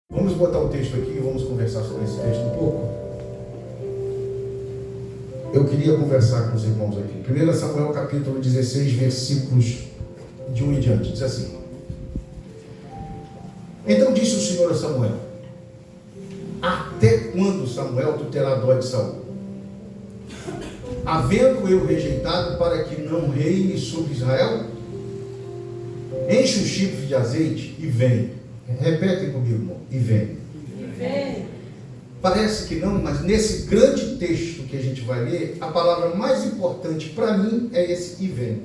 Vamos botar o texto aqui e vamos conversar sobre esse texto um pouco. Eu queria conversar com os irmãos aqui. 1 Samuel capítulo 16, versículos de 1 em diante. Diz assim: Então disse o Senhor a Samuel: Até quando, Samuel, tu terás dó de Saul? Havendo eu rejeitado para que não reine sobre Israel? Enche o chifre de azeite e vem. Repetem comigo, irmão. E vem. Parece que não, mas nesse grande texto que a gente vai ler, a palavra mais importante para mim é esse e vem.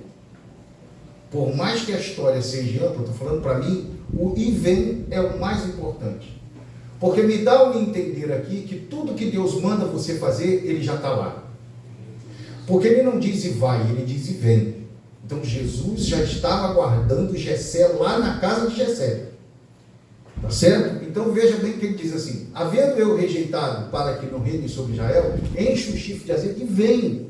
Por mais que a história seja ampla, estou falando para mim, o e vem é o mais importante. Porque me dá um entender aqui que tudo que Deus manda você fazer, Ele já está lá. Porque Ele não diz e vai, Ele diz e vem. Então Jesus já estava aguardando Jessé lá na casa de Jessé. Tá certo? Então veja bem que ele diz assim: havendo eu rejeitado para que não reine sobre Israel, enche o chifre de azeite e vem.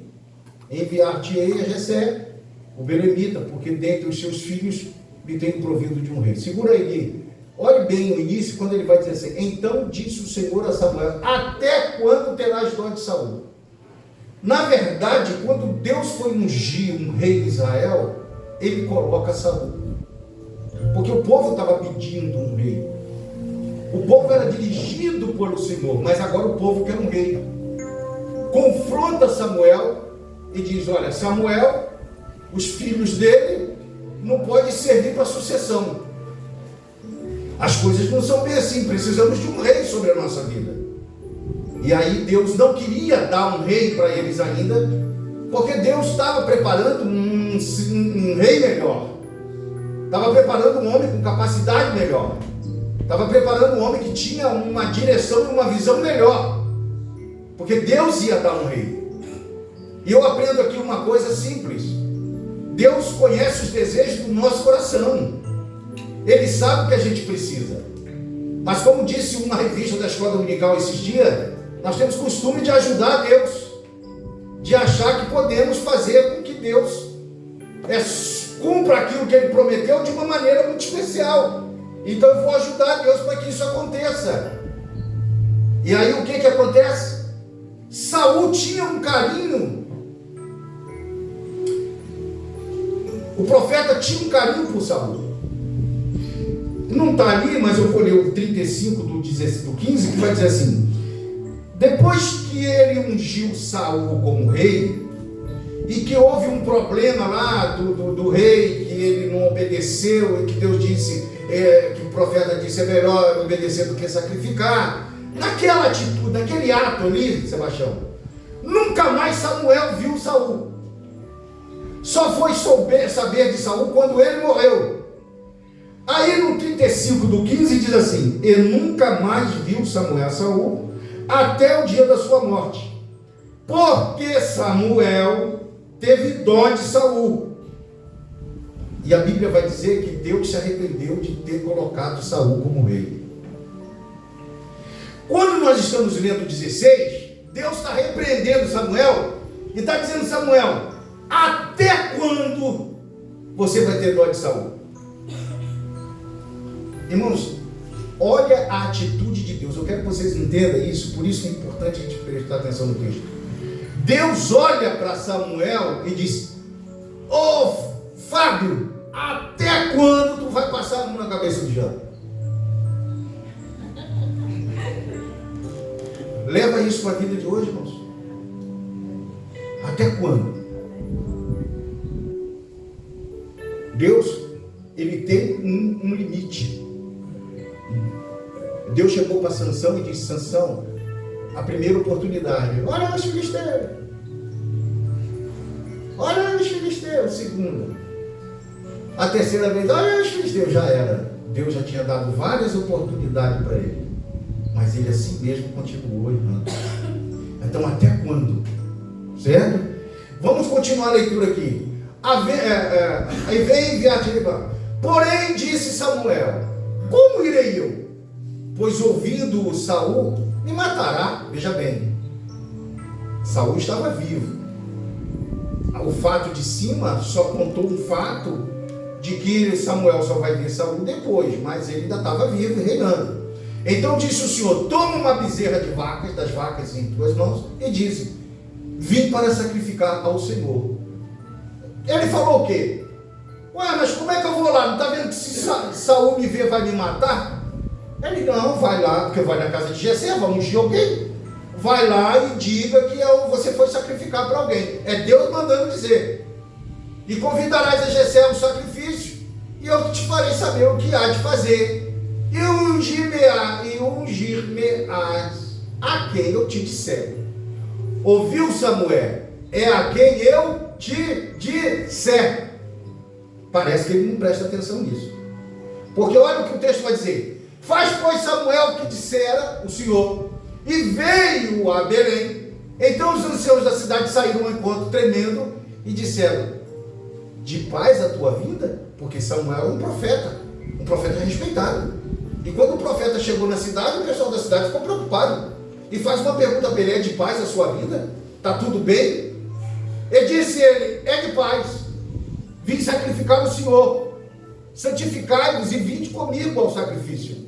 Enviar-te-ei a Jessé, o belemita, porque dentre os seus filhos me tenho provido de um rei. Segura aí. Olhe bem o início, quando ele vai dizer assim: então disse o Senhor a Samuel: até quando terás dó de Saul? Na verdade, quando Deus foi ungir um rei de Israel, ele coloca Saul. Porque o povo estava pedindo um rei. O povo era dirigido pelo Senhor, mas agora o povo quer um rei. Confronta Samuel e diz: olha, Samuel, os filhos dele não podem servir para a sucessão. As coisas não são bem assim, precisamos de um rei sobre a nossa vida. E aí Deus não queria dar um rei para eles ainda, porque Deus estava preparando um rei melhor. Estava preparando um homem com capacidade melhor. Estava preparando um homem que tinha uma direção e uma visão melhor. Porque Deus ia dar um rei. E eu aprendo aqui uma coisa simples. Deus conhece os desejos do nosso coração. Ele sabe o que a gente precisa. Mas como disse uma revista da Escola Dominical esses dias, nós temos costume de ajudar Deus. De achar que podemos fazer com que Deus cumpra aquilo que Ele prometeu de uma maneira muito especial. Então eu vou ajudar Deus para que isso aconteça. E aí o que acontece? Saul tinha um carinho. O profeta tinha um carinho por Saul. Não está ali, mas eu vou ler o 35 do 15, que vai dizer assim: depois que ele ungiu Saul como rei, e que houve um problema lá do rei, que ele não obedeceu, e que Deus disse, que o profeta disse, é melhor obedecer do que sacrificar. Naquela atitude, naquele ato ali, Sebastião, nunca mais Samuel viu Saul. Só foi saber de Saul quando ele morreu. Aí no 35 do 15 diz assim: e nunca mais viu Samuel Saul até o dia da sua morte, porque Samuel teve dó de Saul. E a Bíblia vai dizer que Deus se arrependeu de ter colocado Saul como rei. Quando nós estamos lendo 16, Deus está repreendendo Samuel e está dizendo: Samuel, até quando você vai ter dó de Saul? Irmãos, olha a atitude de Deus. Eu quero que vocês entendam isso, por isso é importante a gente prestar atenção no texto. Deus olha para Samuel e diz: ô Fábio, até quando tu vai passar a mão na cabeça do Jânio? Leva isso para a vida de hoje, irmãos. Até quando? Deus, Ele tem um limite. Deus chegou para Sansão e disse: Sansão, a primeira oportunidade, olha os filisteus. Olha os filisteus, segunda. A terceira vez, olha os filisteus, já era. Deus já tinha dado várias oportunidades para ele. Mas ele assim mesmo continuou errando. Então até quando? Certo? Vamos continuar a leitura aqui. Aí vem enviar-te. Porém disse Samuel: como irei eu? Pois ouvindo Saul, me matará. Veja bem, Saul estava vivo. O fato de cima só contou um fato de que Samuel só vai ver Saul depois, mas ele ainda estava vivo e reinando. Então disse o Senhor: toma uma bezerra de vacas, das vacas em tuas mãos, e disse: vim para sacrificar ao Senhor. Ele falou o quê? Ué, mas como é que eu vou lá? Não está vendo que se Saul me ver vai me matar? Ele: não, vai lá, porque vai na casa de Jessé, vai ungir alguém. Vai lá e diga que você foi sacrificar para alguém. É Deus mandando dizer. E convidarás a Jessé ao sacrifício, e eu te farei saber o que há de fazer. E ungir-me-ás a quem eu te disser. Ouviu, Samuel? É a quem eu te disser. Parece que ele não presta atenção nisso. Porque olha o que o texto vai dizer. Faz, pois, Samuel o que dissera o Senhor, e veio a Belém. Então os anciãos da cidade saíram ao encontro tremendo e disseram: de paz a tua vinda? Porque Samuel é um profeta respeitado. E quando o profeta chegou na cidade, o pessoal da cidade ficou preocupado e faz uma pergunta para ele: é de paz a sua vinda? Está tudo bem? E disse ele: é de paz, vim sacrificar o Senhor, santificai-vos e vinde comigo ao sacrifício.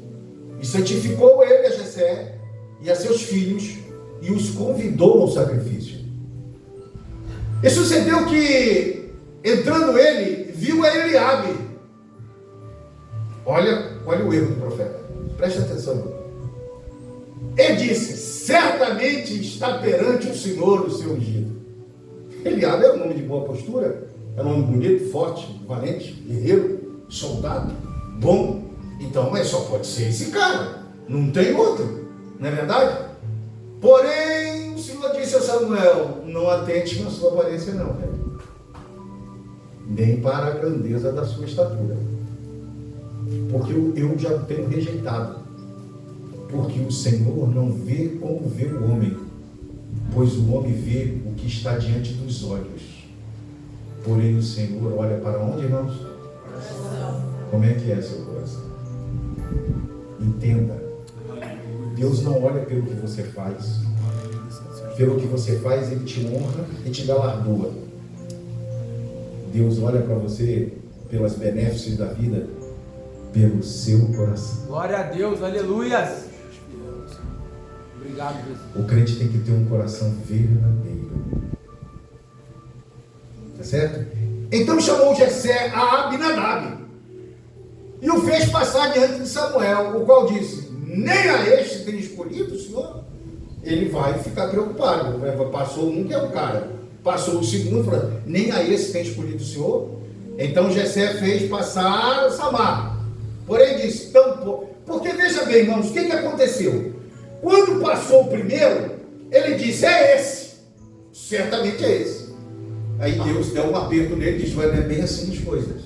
E santificou ele a Jessé e a seus filhos, e os convidou ao sacrifício. E sucedeu que, entrando ele, viu a Eliabe. Olha o erro do profeta, preste atenção. E disse: certamente está perante o Senhor o seu ungido. Eliabe era um homem de boa postura, era um homem bonito, forte, valente, guerreiro, soldado, bom. Então, mas só pode ser esse cara, não tem outro, não é verdade? Porém, o Senhor disse a Samuel: não atente na sua aparência não, nem para a grandeza da sua estatura, porque eu já o tenho rejeitado. Porque o Senhor não vê como vê o homem, pois o homem vê o que está diante dos olhos. Porém o Senhor olha para onde, irmãos? Como é que é seu coração? Entenda. Deus não olha pelo que você faz. Pelo que você faz, Ele te honra e te galardoa. Deus olha para você pelas benéficas da vida, pelo seu coração. Glória a Deus, aleluias. Obrigado, Jesus. O crente tem que ter um coração verdadeiro. Tá certo? Então chamou Jessé a Abinadab e o fez passar diante de Samuel, o qual disse: nem a este tem escolhido o Senhor? Ele vai ficar preocupado. Passou um que é o cara, passou o segundo, falando: nem a esse tem escolhido o Senhor? Então Jessé fez passar Samar. Porém disse: tampouco. Porque veja bem, irmãos, o que aconteceu? Quando passou o primeiro, ele disse: é esse, certamente é esse. Aí Deus deu um aperto nele e disse: não é bem assim as coisas.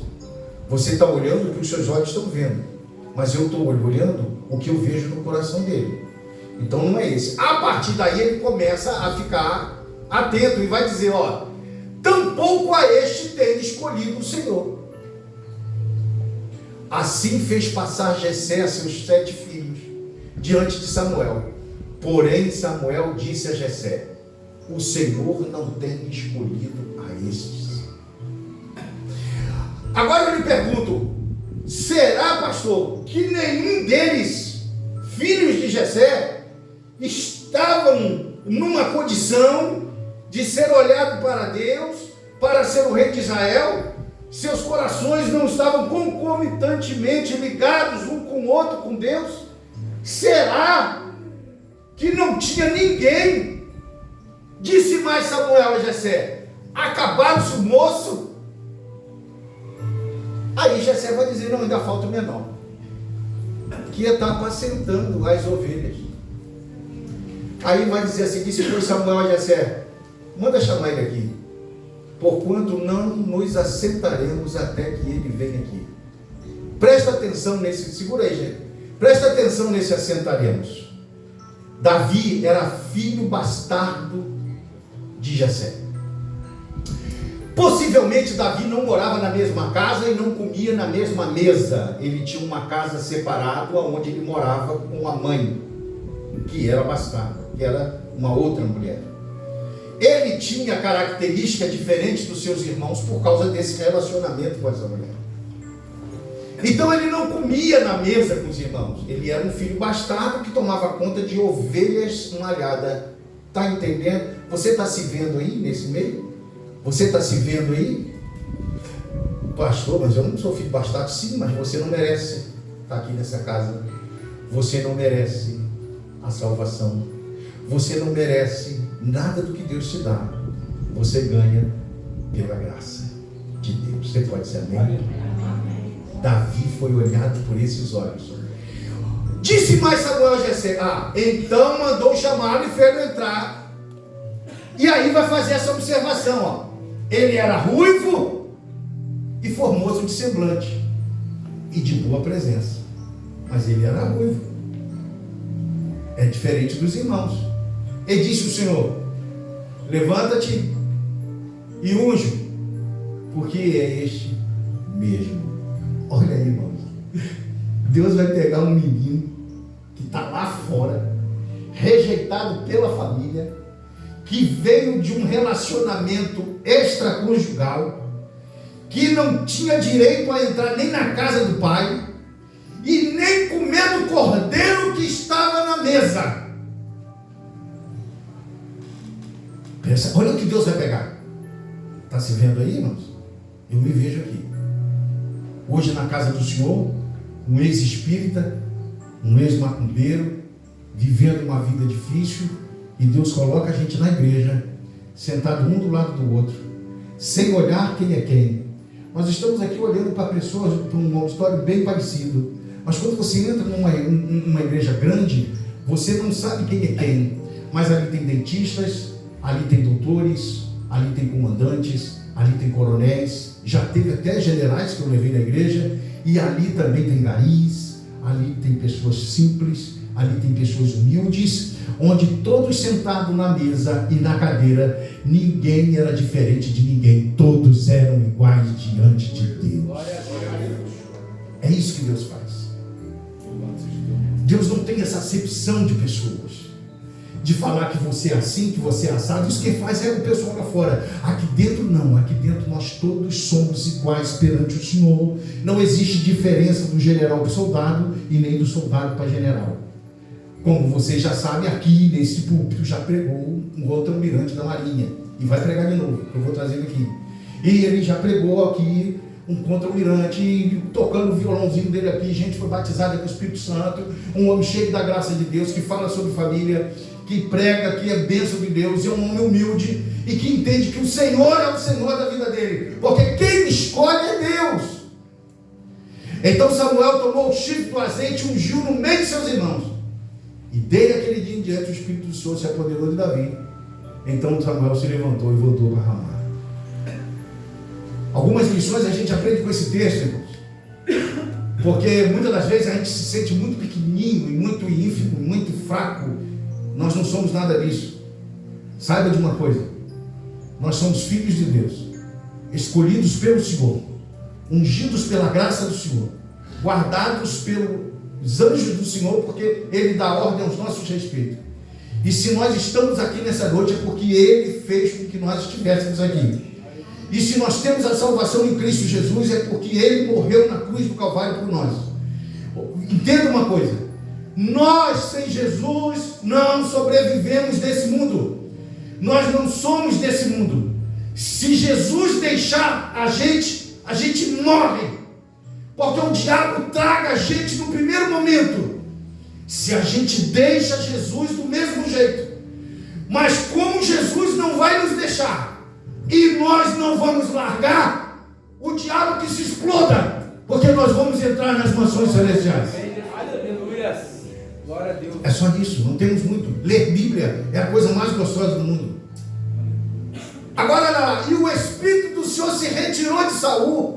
Você está olhando o que os seus olhos estão vendo, mas eu estou olhando o que eu vejo no coração dele. Então não é esse. A partir daí ele começa a ficar atento e vai dizer: ó, tampouco a este tem escolhido o Senhor. Assim fez passar Jessé a seus 7 filhos diante de Samuel. Porém Samuel disse a Jessé: o Senhor não tem escolhido a estes. Agora eu lhe pergunto: será, pastor, que nenhum deles, filhos de Jessé, estavam numa condição de ser olhado para Deus, para ser o rei de Israel? Seus corações não estavam concomitantemente ligados um com o outro, com Deus? Será que não tinha ninguém? Disse mais Samuel a Jessé: acabaram-se o moço? Aí Jessé vai dizer: não, ainda falta o menor, que ia estar apacentando as ovelhas. Aí vai dizer assim: disse pois Samuel a Jessé: manda chamar ele aqui, porquanto não nos assentaremos até que ele venha aqui. Presta atenção nesse, segura aí, gente. Presta atenção nesse assentaremos. Davi era filho bastardo de Jessé. Possivelmente Davi não morava na mesma casa e não comia na mesma mesa. Ele tinha uma casa separada onde ele morava com a mãe, que era bastarda, que era uma outra mulher. Ele tinha características diferentes dos seus irmãos por causa desse relacionamento com essa mulher. Então ele não comia na mesa com os irmãos. Ele era um filho bastardo que tomava conta de ovelhas malhadas. Está entendendo? Você está se vendo aí nesse meio? Você está se vendo aí? Pastor, mas eu não sou filho bastardo. Sim, mas você não merece estar aqui nessa casa. Você não merece a salvação. Você não merece nada do que Deus te dá. Você ganha pela graça de Deus. Você pode ser amém? Davi foi olhado por esses olhos. Disse mais Samuel a Jessé: então mandou chamá-lo e fez-lo entrar. E aí vai fazer essa observação, ó. Ele era ruivo e formoso de semblante e de boa presença, mas ele era ruivo. É diferente dos irmãos. E disse o Senhor: levanta-te e unge, porque é este mesmo. Olha aí, irmãos. Deus vai pegar um menino que está lá fora, rejeitado pela família, que veio de um relacionamento extraconjugal, que não tinha direito a entrar nem na casa do pai e nem comer do cordeiro que estava na mesa. Pensa, olha o que Deus vai pegar. Está se vendo aí, irmãos? Eu me vejo aqui. Hoje na casa do Senhor, um ex-espírita, um ex-macumbeiro, vivendo uma vida difícil, e Deus coloca a gente na igreja, sentado um do lado do outro, sem olhar quem é quem. Nós estamos aqui olhando para pessoas, para um auditório bem parecido, mas quando você entra numa igreja grande, você não sabe quem é quem, mas ali tem dentistas, ali tem doutores, ali tem comandantes, ali tem coronéis, já teve até generais que eu levei na igreja, e ali também tem garis, ali tem pessoas simples, ali tem pessoas humildes, onde todos sentados na mesa e na cadeira, ninguém era diferente de ninguém, todos eram iguais diante de Deus. É isso que Deus faz. Deus não tem essa acepção de pessoas, de falar que você é assim, que você é assado. Isso quem faz é o pessoal lá fora. Aqui dentro não, aqui dentro nós todos somos iguais perante o Senhor. Não existe diferença do general para o soldado e nem do soldado para general. Como vocês já sabem, aqui nesse púlpito já pregou um outro almirante da Marinha, e vai pregar de novo, que eu vou trazer aqui. E ele já pregou aqui um contra-almirante, tocando o violãozinho dele aqui. Gente foi batizada com o Espírito Santo, um homem cheio da graça de Deus, que fala sobre família, que prega, que é bênção de Deus, e é um homem humilde e que entende que o Senhor é o Senhor da vida dele, porque quem escolhe é Deus. Então Samuel tomou o chifre do azeite e ungiu no meio de seus irmãos, e desde aquele dia em diante o Espírito do Senhor se apoderou de Davi. Então Samuel se levantou e voltou para Ramá. Algumas lições a gente aprende com esse texto, irmãos, porque muitas das vezes a gente se sente muito pequenininho, e muito ínfimo, muito fraco. Nós não somos nada disso. Saiba de uma coisa: nós somos filhos de Deus, escolhidos pelo Senhor, ungidos pela graça do Senhor, guardados pelos anjos do Senhor, porque Ele dá ordem aos nossos respeitos. E se nós estamos aqui nessa noite, é porque Ele fez com que nós estivéssemos aqui. E se nós temos a salvação em Cristo Jesus, é porque Ele morreu na cruz do Calvário por nós. Entenda uma coisa: nós sem Jesus não sobrevivemos nesse mundo. Nós não somos desse mundo. Se Jesus deixar a gente morre. Porque o diabo traga a gente no primeiro momento, se a gente deixa Jesus do mesmo jeito. Mas como Jesus não vai nos deixar, e nós não vamos largar, o diabo que se exploda, porque nós vamos entrar nas mansões celestiais. Aleluia. Glória a Deus. É só isso, não temos muito. Ler Bíblia é a coisa mais gostosa do mundo. Agora, e o Espírito do Senhor se retirou de Saul,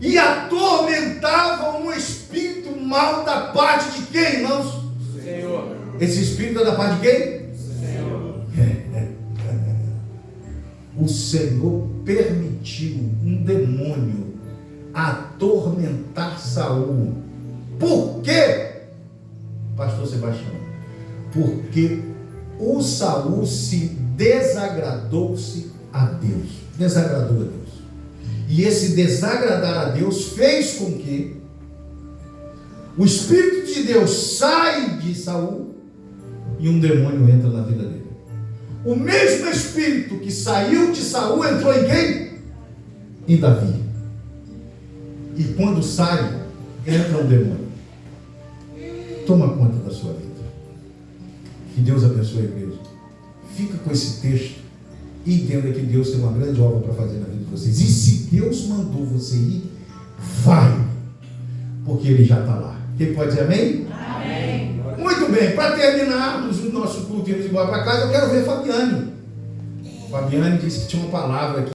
e atormentava um espírito mau da parte de quem, irmãos? Senhor. Esse espírito é da parte de quem? Senhor. O Senhor permitiu um demônio atormentar Saul. Por quê, pastor Sebastião? Porque o Saul desagradou-se a Deus. Desagradou a Deus. E esse desagradar a Deus fez com que o Espírito de Deus sai de Saul e um demônio entra na vida dele. O mesmo Espírito que saiu de Saul entrou em quem? Em Davi. E quando sai, entra um demônio. Toma conta da sua vida. Que Deus abençoe a igreja. Fica com esse texto e entenda que Deus tem uma grande obra para fazer na vida de vocês. E se Deus mandou você ir, vai, porque Ele já está lá. Quem pode dizer amém? Amém. Muito bem, para terminarmos o nosso culto e irmos embora para casa, eu quero ver Fabiane. Fabiane disse que tinha uma palavra aqui.